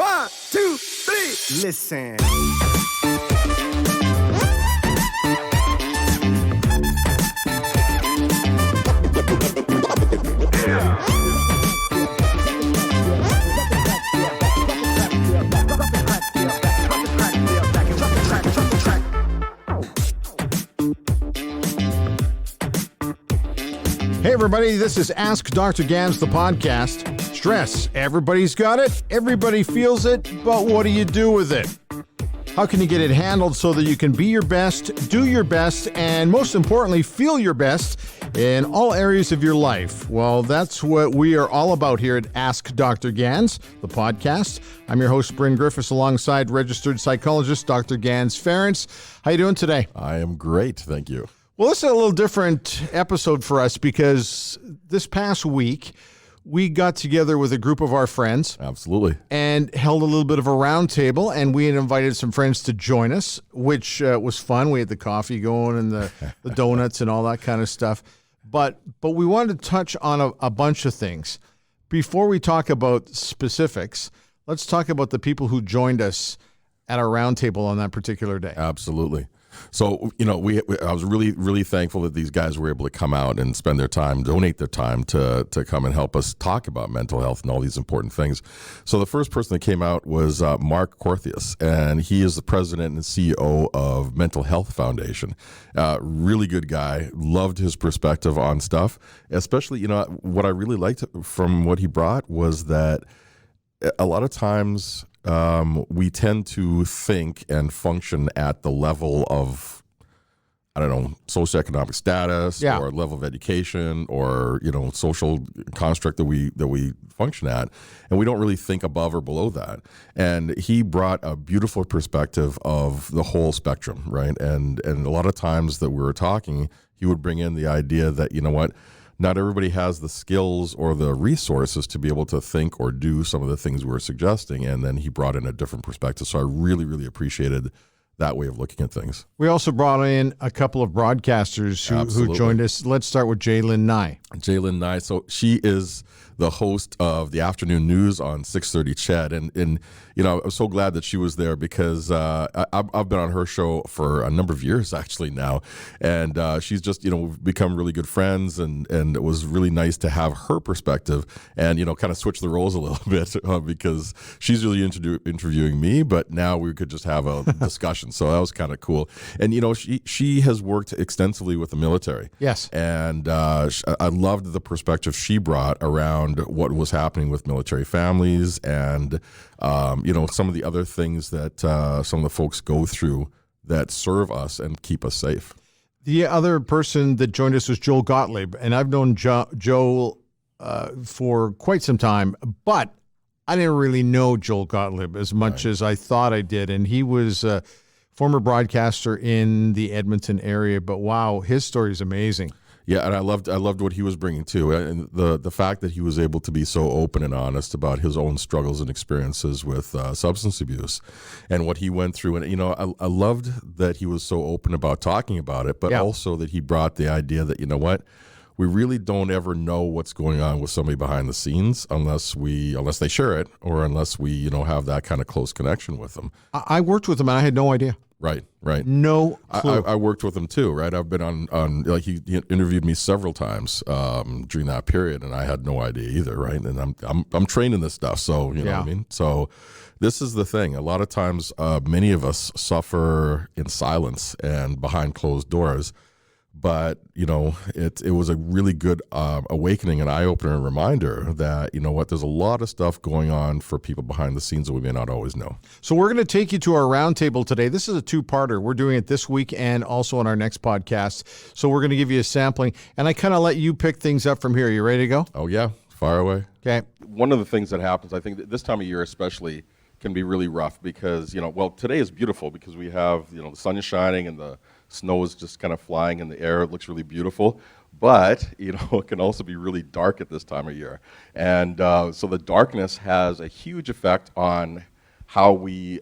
1, 2, 3, listen. Hey everybody, this is AskDrGanz, the podcast. Stress, everybody's got it, everybody feels it, but what do you do with it? How can you get it handled so that you can be your best, do your best, and most importantly, feel your best in all areas of your life? Well, that's what we are all about here at AskDrGanz, the podcast. I'm your host, Bryn Griffiths, alongside registered psychologist Dr. Ganz Ference. How you doing today? I am great, thank you. Well, this is a little different episode for us because this past week, we got together with a group of our friends. Absolutely. And held a little bit of a roundtable, and we had invited some friends to join us, which was fun. We had the coffee going and the donuts and all that kind of stuff. But we wanted to touch on a bunch of things. Before we talk about specifics, let's talk about the people who joined us at our roundtable on that particular day. Absolutely. So, I was really, really thankful that these guys were able to come out and spend their time, donate their time to come and help us talk about mental health and all these important things. So the first person that came out was Mark Corthius, and he is the president and CEO of Mental Health Foundation. Really good guy. Loved his perspective on stuff. Especially, what I really liked from what he brought was that a lot of times we tend to think and function at the level of, socioeconomic status or level of education or, social construct that we function at. And we don't really think above or below that. And he brought a beautiful perspective of the whole spectrum, right? And a lot of times that we were talking, he would bring in the idea that, not everybody has the skills or the resources to be able to think or do some of the things we were suggesting. And then he brought in a different perspective. So I really, really appreciated that way of looking at things. We also brought in a couple of broadcasters who joined us. Let's start with Jaylyn Nye. Jaylyn Nye. So she is the host of the afternoon news on 630 Ched. And I'm so glad that she was there because I've been on her show for a number of years actually now. And she's just, we've become really good friends. And it was really nice to have her perspective and, kind of switch the roles a little bit because she's really interviewing me. But now we could just have a discussion. So that was kind of cool. And, she has worked extensively with the military. Yes. And I loved the perspective she brought around what was happening with military families and, some of the other things that some of the folks go through that serve us and keep us safe. The other person that joined us was Joel Gottlieb, and I've known Joel for quite some time, but I didn't really know Joel Gottlieb as much as I thought I did, and he was a former broadcaster in the Edmonton area, but wow, his story is amazing. Yeah, and I loved what he was bringing too, and the fact that he was able to be so open and honest about his own struggles and experiences with substance abuse, and what he went through. And I loved that he was so open about talking about it, but also that he brought the idea that we really don't ever know what's going on with somebody behind the scenes unless they share it or unless we have that kind of close connection with them. I worked with him and I had no idea. Right. No clue. I worked with him too, right? I've been on like he interviewed me several times during that period, and I had no idea either, right? And I'm trained in this stuff, so you know what I mean. So this is the thing. A lot of times, many of us suffer in silence and behind closed doors. But, it was a really good awakening and eye-opener and reminder that, there's a lot of stuff going on for people behind the scenes that we may not always know. So we're going to take you to our roundtable today. This is a two-parter. We're doing it this week and also on our next podcast. So we're going to give you a sampling, and I kind of let you pick things up from here. You ready to go? Oh, yeah. Fire away. Okay. One of the things that happens, I think, that this time of year especially can be really rough because, today is beautiful because we have, the sun is shining and the snow is just kind of flying in the air. It looks really beautiful. But, it can also be really dark at this time of year. And so the darkness has a huge effect on how we,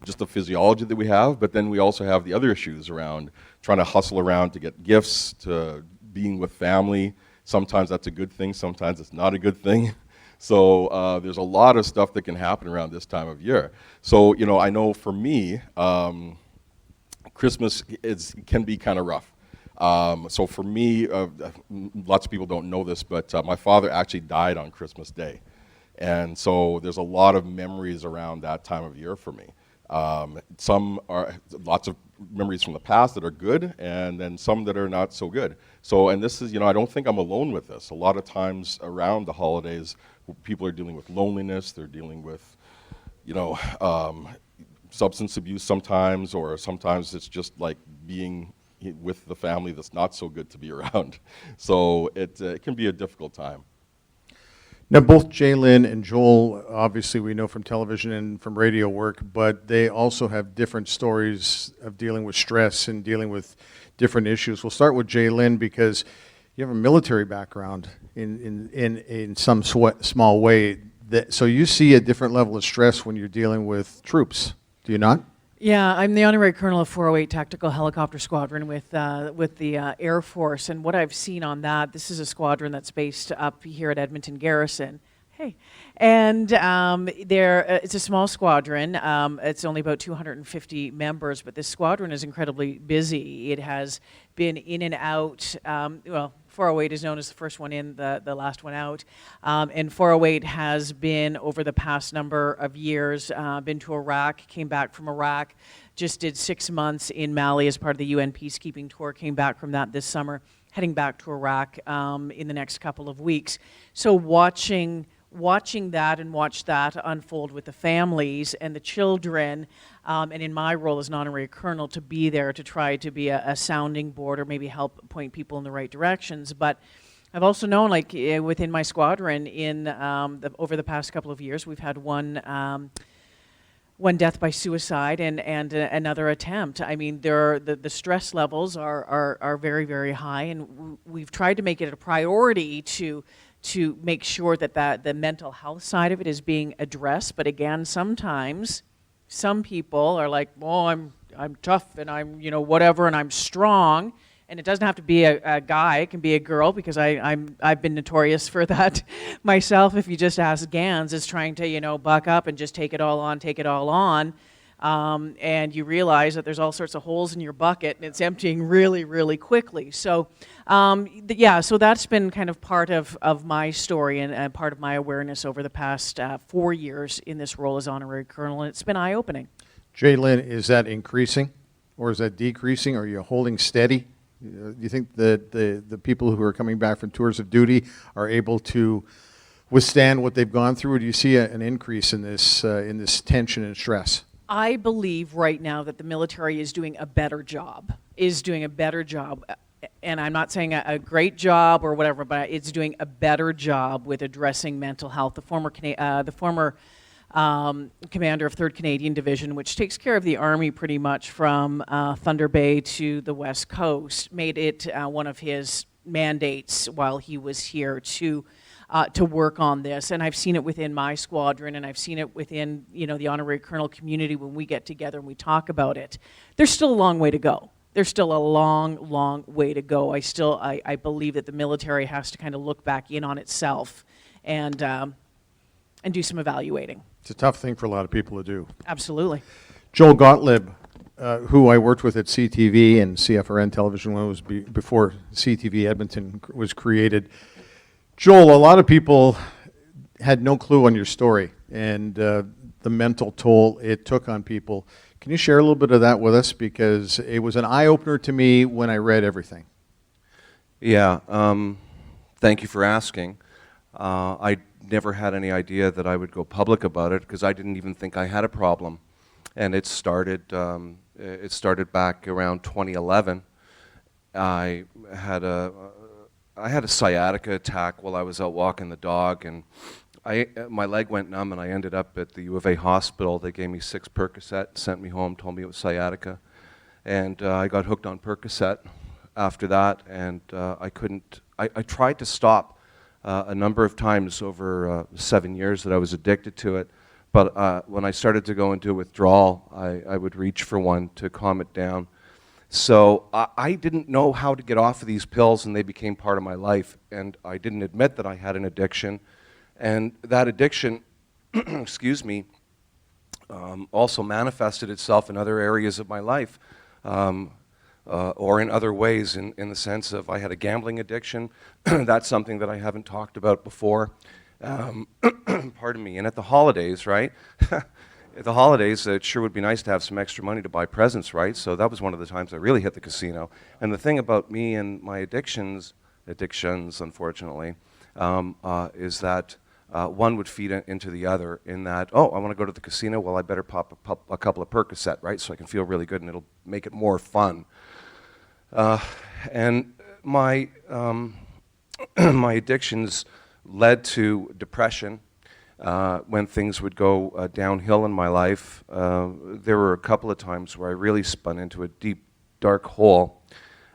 just the physiology that we have, but then we also have the other issues around trying to hustle around to get gifts, to being with family. Sometimes that's a good thing, sometimes it's not a good thing. So there's a lot of stuff that can happen around this time of year. So, I know for me, Christmas can be kind of rough. So for me, lots of people don't know this, but my father actually died on Christmas Day. And so there's a lot of memories around that time of year for me. Some are lots of memories from the past that are good, and then some that are not so good. So, and this is, I don't think I'm alone with this. A lot of times around the holidays, people are dealing with loneliness, they're dealing with, substance abuse sometimes, or sometimes it's just like being with the family that's not so good to be around. So it can be a difficult time. Now, both Jaylyn and Joel, obviously we know from television and from radio work, but they also have different stories of dealing with stress and dealing with different issues. We'll start with Jaylyn because you have a military background in some small way. So you see a different level of stress when you're dealing with troops, do you not? Yeah, I'm the honorary colonel of 408 Tactical Helicopter Squadron with the Air Force, and what I've seen on that, this is a squadron that's based up here at Edmonton Garrison. Hey, and it's a small squadron. It's only about 250 members, but this squadron is incredibly busy. It has been in and out. 408 is known as the first one in, the last one out. And 408 has been, over the past number of years, been to Iraq, came back from Iraq, just did 6 months in Mali as part of the UN peacekeeping tour, came back from that this summer, heading back to Iraq in the next couple of weeks. So watching that and watch that unfold with the families and the children, and in my role as an honorary colonel, to be there to try to be a sounding board or maybe help point people in the right directions. But I've also known, like within my squadron, over the past couple of years, we've had one death by suicide and another attempt. I mean, the stress levels are very, very high, and we've tried to make it a priority to make sure that the mental health side of it is being addressed. But again, sometimes some people are like, well, I'm tough and I'm whatever and I'm strong, and it doesn't have to be a guy, it can be a girl, because I've been notorious for that myself. If you just ask Ganz, is trying to buck up and just take it all on. And you realize that there's all sorts of holes in your bucket and it's emptying really, really quickly. So, so that's been kind of part of my story and part of my awareness over the past 4 years in this role as honorary colonel, and it's been eye-opening. Jaylyn, is that increasing or is that decreasing? Are you holding steady? Do you think that the people who are coming back from tours of duty are able to withstand what they've gone through, or do you see an increase in this tension and stress? I believe right now that the military is doing a better job, and I'm not saying a great job or whatever, but it's doing a better job with addressing mental health. The former commander of 3rd Canadian Division, which takes care of the Army pretty much from Thunder Bay to the West Coast, made it one of his mandates while he was here to work on this. And I've seen it within my squadron, and I've seen it within the honorary colonel community when we get together and we talk about it. There's still a long way to go. There's still a long, long way to go. I believe that the military has to kind of look back in on itself and do some evaluating. It's a tough thing for a lot of people to do. Absolutely. Joel Gottlieb, who I worked with at CTV and CFRN television when it was before CTV Edmonton was created. Joel, a lot of people had no clue on your story and the mental toll it took on people. Can you share a little bit of that with us? Because it was an eye-opener to me when I read everything. Yeah, thank you for asking. I never had any idea that I would go public about it because I didn't even think I had a problem. And it started back around 2011. I had a sciatica attack while I was out walking the dog, and my leg went numb, and I ended up at the U of A hospital. They gave me 6 Percocet, sent me home, told me it was sciatica, and I got hooked on Percocet after that, and I couldn't. I tried to stop a number of times over 7 years that I was addicted to it, but when I started to go into withdrawal, I would reach for one to calm it down. So I didn't know how to get off of these pills, and they became part of my life, and I didn't admit that I had an addiction. And that addiction, excuse me, also manifested itself in other areas of my life, or in other ways, in the sense of I had a gambling addiction. That's something that I haven't talked about before. Pardon me. And at the holidays, right? At the holidays, it sure would be nice to have some extra money to buy presents, right? So that was one of the times I really hit the casino. And the thing about me and my addictions, unfortunately, is that one would feed into the other, in that, oh, I want to go to the casino, well, I better pop a couple of Percocet, right, so I can feel really good, and it'll make it more fun. And my, my addictions led to depression. When things would go downhill in my life, there were a couple of times where I really spun into a deep, dark hole.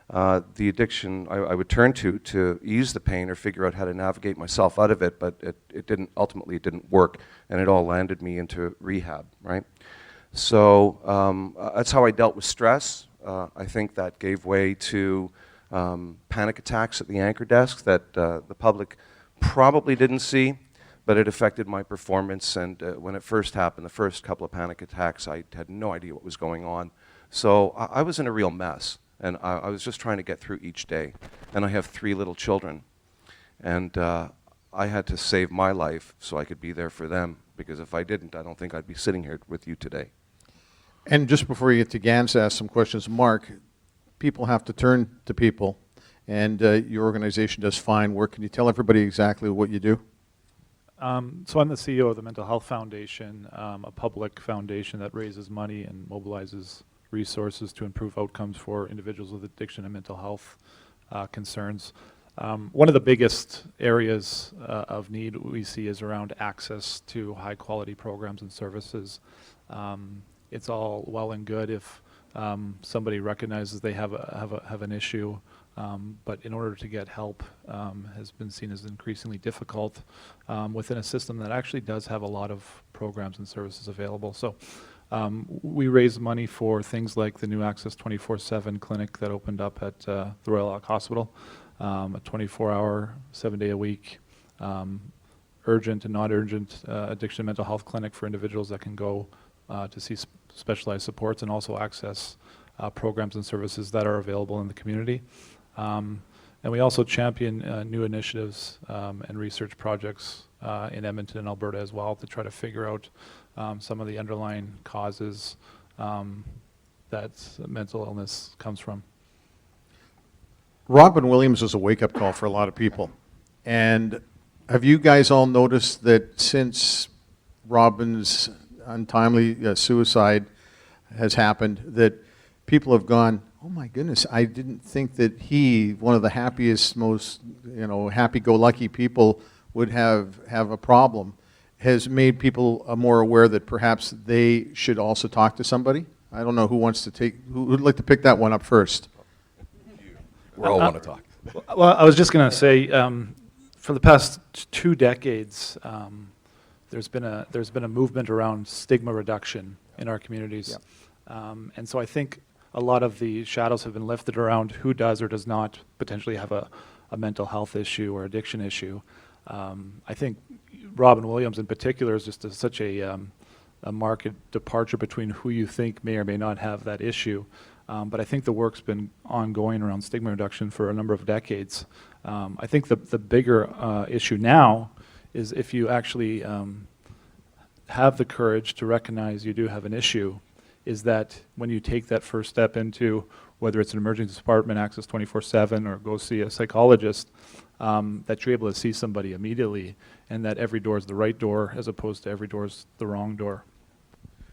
The addiction I would turn to ease the pain or figure out how to navigate myself out of it, but it didn't, ultimately it didn't work, and it all landed me into rehab, right? So that's how I dealt with stress. I think that gave way to panic attacks at the anchor desk that the public probably didn't see, but it affected my performance. And when it first happened, the first couple of panic attacks, I had no idea what was going on. So I was in a real mess, and I was just trying to get through each day. And I have 3 little children, and I had to save my life so I could be there for them, because if I didn't, I don't think I'd be sitting here with you today. And just before you get to Ganz, ask some questions. Mark, people have to turn to people, and your organization does fine work. Can you tell everybody exactly what you do? So I'm the CEO of the Mental Health Foundation, a public foundation that raises money and mobilizes resources to improve outcomes for individuals with addiction and mental health concerns. One of the biggest areas of need we see is around access to high quality programs and services. It's all well and good if somebody recognizes they have an issue, but in order to get help has been seen as increasingly difficult within a system that actually does have a lot of programs and services available. So we raise money for things like the new Access 24/7 clinic that opened up at the Royal Oak Hospital, a 24-hour, 7-day-a-week urgent and not urgent addiction and mental health clinic for individuals that can go to see specialized supports and also access programs and services that are available in the community. And we also champion new initiatives and research projects in Edmonton and Alberta as well to try to figure out some of the underlying causes that mental illness comes from. Robin Williams was a wake-up call for a lot of people. And have you guys all noticed that since Robin's untimely suicide has happened, that people have gone, oh my goodness, I didn't think that he, one of the happiest, most happy-go-lucky people, would have a problem, has made people more aware that perhaps they should also talk to somebody? I don't know who would like to pick that one up first. We all want to talk. Well, I was just going to say, for the past 2 decades, there's been a movement around stigma reduction in our communities. Yeah. And so I think a lot of the shadows have been lifted around who does or does not potentially have a mental health issue or addiction issue. I think Robin Williams in particular is just such a marked departure between who you think may or may not have that issue. But I think the work's been ongoing around stigma reduction for a number of decades. I think the bigger issue now is if you actually have the courage to recognize you do have an issue, is that when you take that first step into whether it's an emergency department, Access 24/7, or go see a psychologist, that you're able to see somebody immediately, and that every door is the right door as opposed to every door is the wrong door.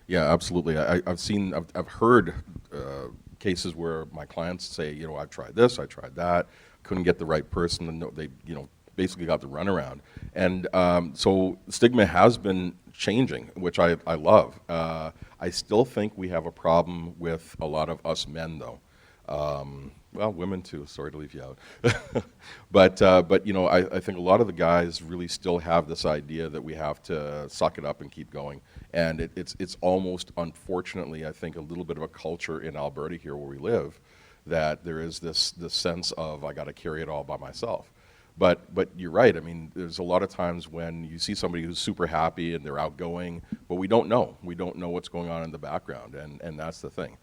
Yeah, absolutely. I've heard cases where my clients say, I've tried this, I tried that, couldn't get the right person, and they, basically got the runaround. And so stigma has been changing, which I love. I still think we have a problem with a lot of us men, though. Well, women too. Sorry to leave you out. but I think a lot of the guys really still have this idea that we have to suck it up and keep going. And it's almost, unfortunately, I think, a little bit of a culture in Alberta here where we live, that there is this sense of I got to carry it all by myself. But you're right. I mean, there's a lot of times when you see somebody who's super happy and they're outgoing, but we don't know. We don't know what's going on in the background, and that's the thing.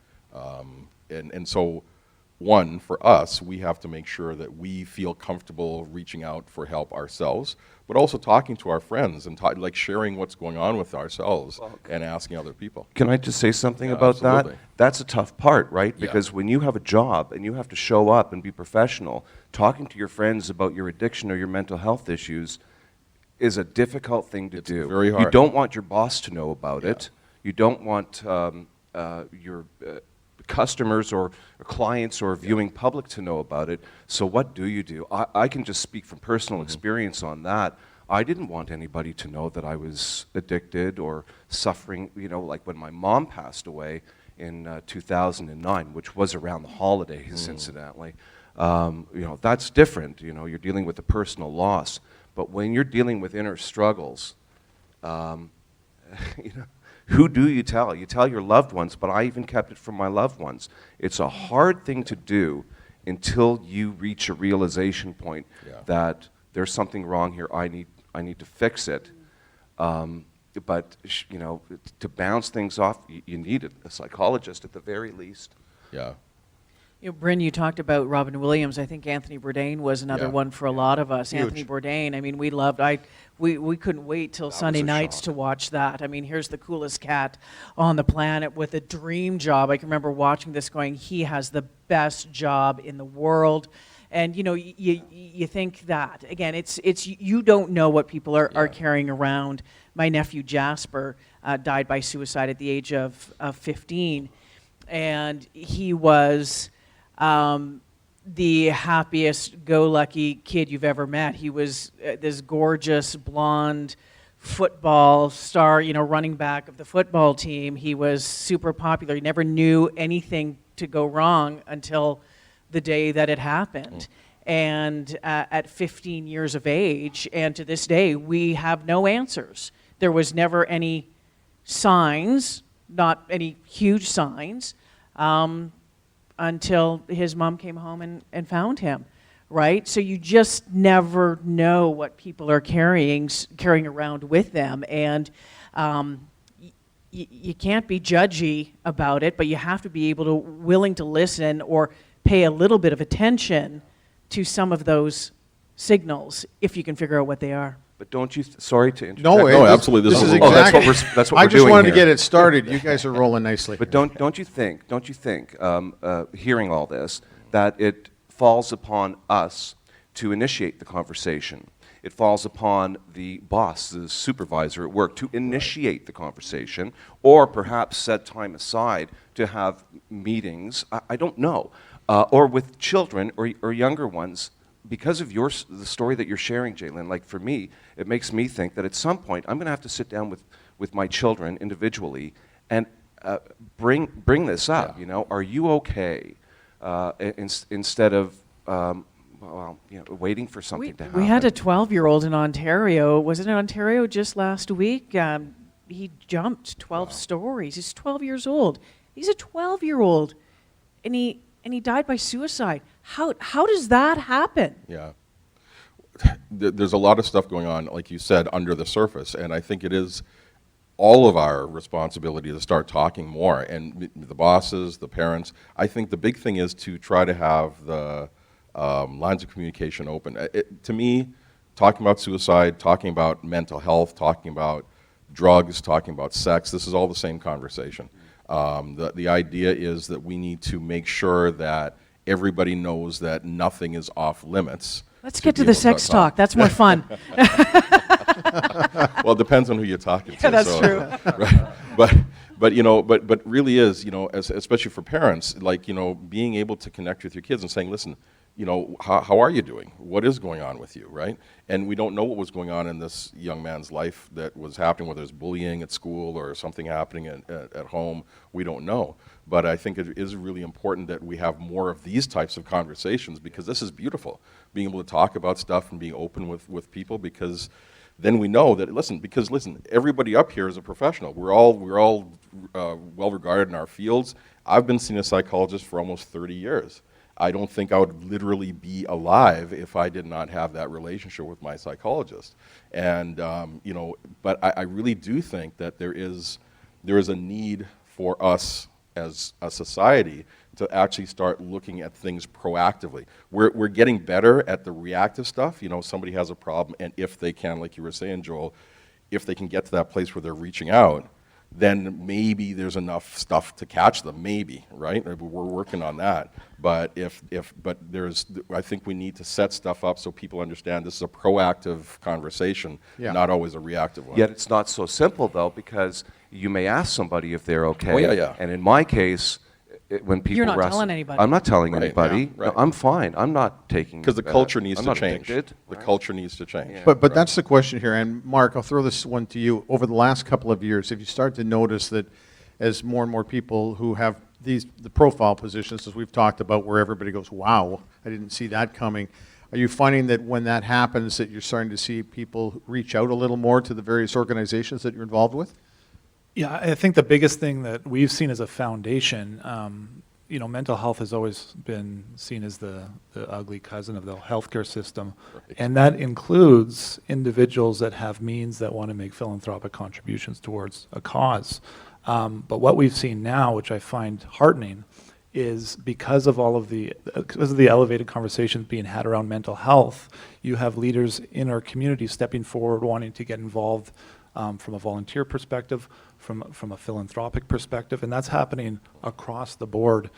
And so, one, for us, we have to make sure that we feel comfortable reaching out for help ourselves, but also talking to our friends and like sharing what's going on with ourselves and asking other people. Can I just say something Yeah, about absolutely. that? That's a tough part, right? Yeah. Because when you have a job and you have to show up and be professional, talking to your friends about your addiction or your mental health issues is a difficult thing to do. very hard. You don't want your boss to know about it. You don't want your customers or clients or viewing public to know about it. So what do? I can just speak from personal experience on that. I didn't want anybody to know that I was addicted or suffering, like when my mom passed away in 2009, which was around the holidays, incidentally. That's different. You're dealing with a personal loss. But when you're dealing with inner struggles, who do you tell? You tell your loved ones, but I even kept it from my loved ones. It's a hard thing to do until you reach a realization point that there's something wrong here. I need to fix it. But to bounce things off, you need a psychologist at the very least. Yeah. Bryn, you talked about Robin Williams. I think Anthony Bourdain was another one for a lot of us. Huge. Anthony Bourdain, I mean, we loved, we couldn't wait till Sunday nights to watch that. I mean, here's the coolest cat on the planet with a dream job. I can remember watching this going, he has the best job in the world. And, you think that. Again, it's you don't know what people are carrying around. My nephew Jasper died by suicide at the age of 15. And he was the happiest go-lucky kid you've ever met. He was this gorgeous blonde football star, running back of the football team. He was super popular. He never knew anything to go wrong until the day that it happened. And at 15 years of age, and to this day, we have no answers. There was never any signs, not any huge signs, until his mom came home and found him, right? So you just never know what people are carrying around with them, and you can't be judgy about it, but you have to be willing to listen or pay a little bit of attention to some of those signals if you can figure out what they are. But don't you? Sorry to interject. No, absolutely. This is Oh, that's exactly. what we're I just doing wanted here. to get it started. You guys are rolling nicely. But don't you think, hearing all this, that it falls upon us to initiate the conversation? It falls upon the boss, the supervisor at work, to initiate the conversation, or perhaps set time aside to have meetings. I don't know, or with children or younger ones. Because of the story that you're sharing, Jalen, like for me, it makes me think that at some point I'm going to have to sit down with my children individually and bring this up. Are you okay? Instead of waiting for something to happen. We had a 12-year-old in Ontario. Was it in Ontario just last week? He jumped 12 stories. He's 12 years old. He's a 12-year-old, and he died by suicide. How does that happen? Yeah. There's a lot of stuff going on, like you said, under the surface, and I think it is all of our responsibility to start talking more, and the bosses, the parents. I think the big thing is to try to have the lines of communication open. To me, talking about suicide, talking about mental health, talking about drugs, talking about sex, this is all the same conversation. The idea is that we need to make sure that everybody knows that nothing is off limits. Let's get to the sex talk. That's more fun. Well, it depends on who you're talking to. Yeah, that's true. Right? But really is, especially for parents, like, being able to connect with your kids and saying, listen, how are you doing? What is going on with you, right? And we don't know what was going on in this young man's life that was happening, whether it's bullying at school or something happening at home. We don't know. But I think it is really important that we have more of these types of conversations, because this is beautiful, being able to talk about stuff and being open with people, because then we know that, listen, everybody up here is a professional. We're all well regarded in our fields. I've been seeing a psychologist for almost 30 years. I don't think I would literally be alive if I did not have that relationship with my psychologist. And you know, but I really do think that there is a need for us as a society to actually start looking at things proactively. We're getting better at the reactive stuff. You know, somebody has a problem, and if they can, like you were saying, Joel, if they can get to that place where they're reaching out, then maybe there's enough stuff to catch them, maybe, right? We're working on that. But I think we need to set stuff up so people understand this is a proactive conversation, not always a reactive one. Yet it's not so simple, though, because you may ask somebody if they're okay. Oh, yeah. And in my case, when people You're not telling anybody. I'm not telling Right, anybody. yeah, right. No, I'm fine. I'm not taking Because the culture needs I'm to not change. addicted, The right? culture needs to change. Yeah. But that's the question here. And Mark, I'll throw this one to you. Over the last couple of years, have you started to notice that as more and more people who have the profile positions, as we've talked about, where everybody goes, wow, I didn't see that coming, are you finding that when that happens that you're starting to see people reach out a little more to the various organizations that you're involved with? Yeah, I think the biggest thing that we've seen as a foundation, you know, mental health has always been seen as the ugly cousin of the healthcare system. Right. And that includes individuals that have means that want to make philanthropic contributions towards a cause. But what we've seen now, which I find heartening, is because of the elevated conversations being had around mental health, you have leaders in our community stepping forward, wanting to get involved from a volunteer perspective, from a philanthropic perspective, and that's happening across the board.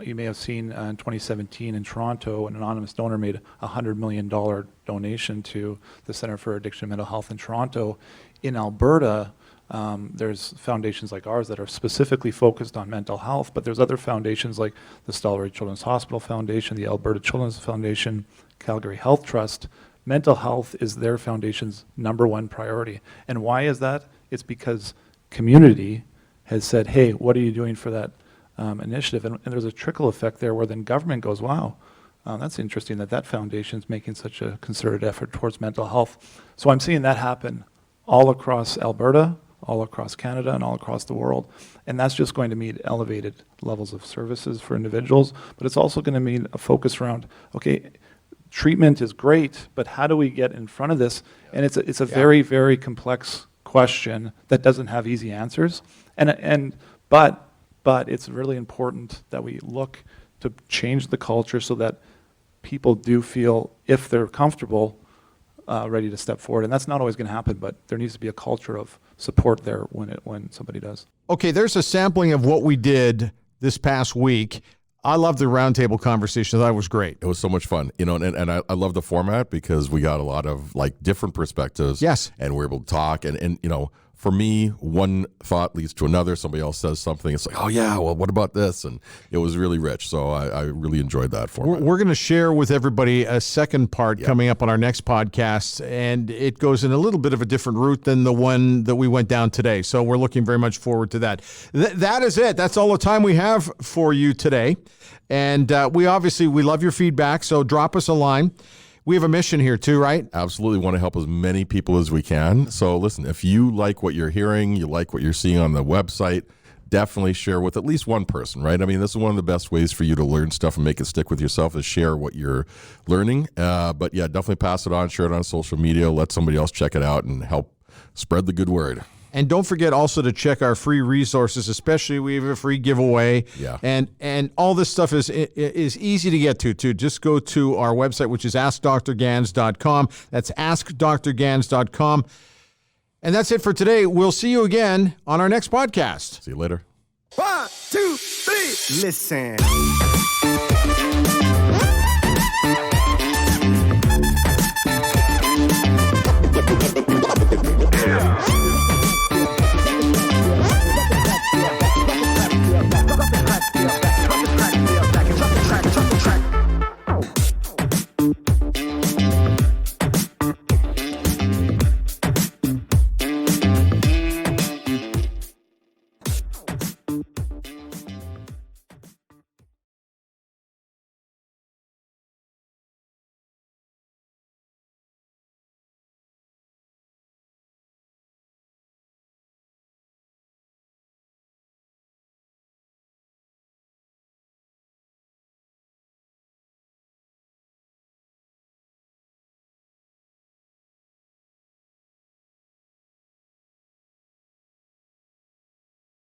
You may have seen in 2017 in Toronto, an anonymous donor made a $100 million donation to the Centre for Addiction and Mental Health in Toronto. In Alberta, there's foundations like ours that are specifically focused on mental health, but there's other foundations like the Stollery Children's Hospital Foundation, the Alberta Children's Foundation, Calgary Health Trust. Mental health is their foundation's #1 priority. And why is that? It's because community has said, hey, what are you doing for that initiative? And there's a trickle effect there where then government goes, wow, that's interesting that foundation's making such a concerted effort towards mental health. So I'm seeing that happen all across Alberta, all across Canada, and all across the world. And that's just going to mean elevated levels of services for individuals, but it's also going to mean a focus around, okay, treatment is great, but how do we get in front of this? And it's a very, very complex question that doesn't have easy answers. But it's really important that we look to change the culture so that people do feel, if they're comfortable, ready to step forward. And that's not always going to happen, but there needs to be a culture of support there when somebody does. Okay, there's a sampling of what we did this past week. I love the roundtable conversation. That was great. It was so much fun, you know, and I love the format because we got a lot of like different perspectives. Yes. And we're able to talk and you know, for me, one thought leads to another. Somebody else says something. It's like, oh yeah, well, what about this? And it was really rich. So I really enjoyed that format. We're going to share with everybody a second part coming up on our next podcast, and it goes in a little bit of a different route than the one that we went down today. So we're looking very much forward to that. That is it. That's all the time we have for you today. And we love your feedback, so drop us a line. We have a mission here too, right? Absolutely want to help as many people as we can. So listen, if you like what you're hearing, you like what you're seeing on the website, definitely share with at least one person, right? I mean, this is one of the best ways for you to learn stuff and make it stick with yourself is share what you're learning. But yeah, definitely pass it on, share it on social media, let somebody else check it out and help spread the good word. And don't forget also to check our free resources, especially we have a free giveaway. Yeah. And all this stuff is easy to get to, too. Just go to our website, which is AskDrGanz.com. That's AskDrGanz.com. And that's it for today. We'll see you again on our next podcast. See you later. 1, 2, 3, listen.